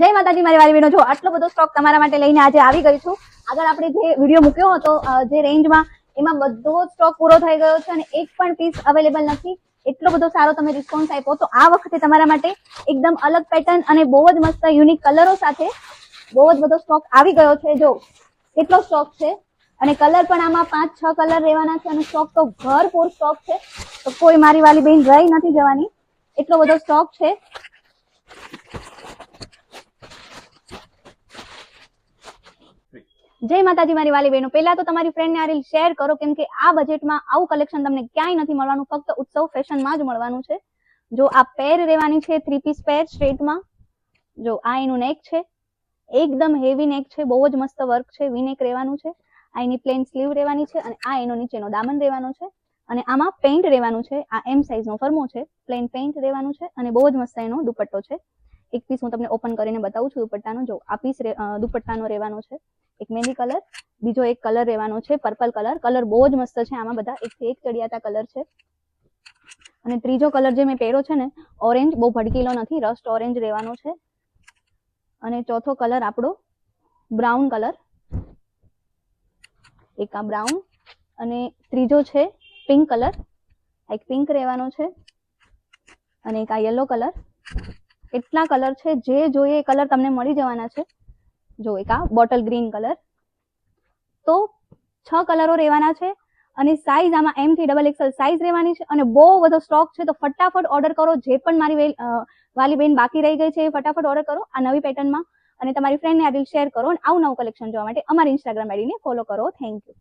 જય માતાજી મારી વાલી બહેનો, જો આટલો બધો સ્ટોક તમારા માટે લઈને આજે આવી ગઈ છું. આગળ આપણે જે વિડીયો મૂક્યો હતો જે રેન્જમાં, એમાં બધો સ્ટોક પૂરો થઈ ગયો છે અને એક પણ પીસ અવેલેબલ નથી. એટલો બધો સારો તમે રિસ્પોન્સ આપ્યો, તો આ વખતે તમારા માટે એકદમ અલગ પેટર્ન અને બહુ જ મસ્ત યુનિક કલરો સાથે બહુ જ બધો સ્ટોક આવી ગયો છે. જો કેટલો સ્ટોક છે અને કલર પણ આમાં 5-6 કલર રહેવાના છે અને સ્ટોક તો ભરપૂર સ્ટોક છે, તો કોઈ મારી વાલી બહેન રહી નથી જવાની, એટલો બધો સ્ટોક છે. જય માતાજી મારી વાલી બહેનો, પહેલા તો તમારી ફ્રેન્ડને આ રીલ શેર કરો, કેમ કે આ બજેટમાં આવું કલેક્શન તમને ક્યાંય નથી મળવાનું, ફક્ત ઉત્સવ ફેશનમાં જ મળવાનું છે. જો આ પેર રહેવાની છે 3 પીસ પેર સ્ટ્રેટમાં. જો આ એનું નેક છે, એકદમ હેવી નેક છે, બહુ જ મસ્ત વર્ક છે, વી નેક રહેવાનું છે. આ એની પ્લેન સ્લીવ રહેવાની છે અને આ એનો નીચેનો દામન રહેવાનો છે અને આમાં પેન્ટ રહેવાનું છે. આ એમ સાઇઝનો ફર્મો છે, પ્લેન પેન્ટ રહેવાનું છે અને બહુ જ મસ્ત એનો દુપટ્ટો છે. એક પીસ હું તમને ઓપન કરીને બતાવું છું દુપટ્ટાનો. જો આ પીસ દુપટ્ટાનો રહેવાનો છે, એક મહેંદી કલર, બીજો એક કલર રહેવાનો છે પર્પલ કલર. કલર બહુ જ મસ્ત છે, આમાં બધા એકથી એક ચડિયાતા કલર છે. અને ત્રીજો કલર જે મેં પહેર્યો છે ને, ઓરેન્જ, બહુ ભડકીલો નથી, રસ્ટ ઓરેન્જ રહેવાનો છે. અને ચોથો કલર આપણો બ્રાઉન કલર, એક આ બ્રાઉન, અને ત્રીજો છે પિંક કલર, એક પિંક રહેવાનો છે અને એક આ યલો કલર. કેટલા કલર છે, જે જોઈએ એ કલર તમને મળી જવાના છે. જો એક આ બોટલ ગ્રીન કલર. તો 6 કલરો રહેવાના છે અને સાઈઝ આમાં M થી XXL સાઈઝ રહેવાની છે અને બહુ બધો સ્ટોક છે, તો ફટાફટ ઓર્ડર કરો. જે પણ મારી વાલી બેન બાકી રહી ગઈ છે એ ફટાફટ ઓર્ડર કરો આ નવી પેટર્નમાં, અને તમારી ફ્રેન્ડને આ રીલ શેર કરો અને આવું નવું કલેક્શન જોવા માટે અમારી ઇન્સ્ટાગ્રામ આઈડીને ફોલો કરો. Thank you.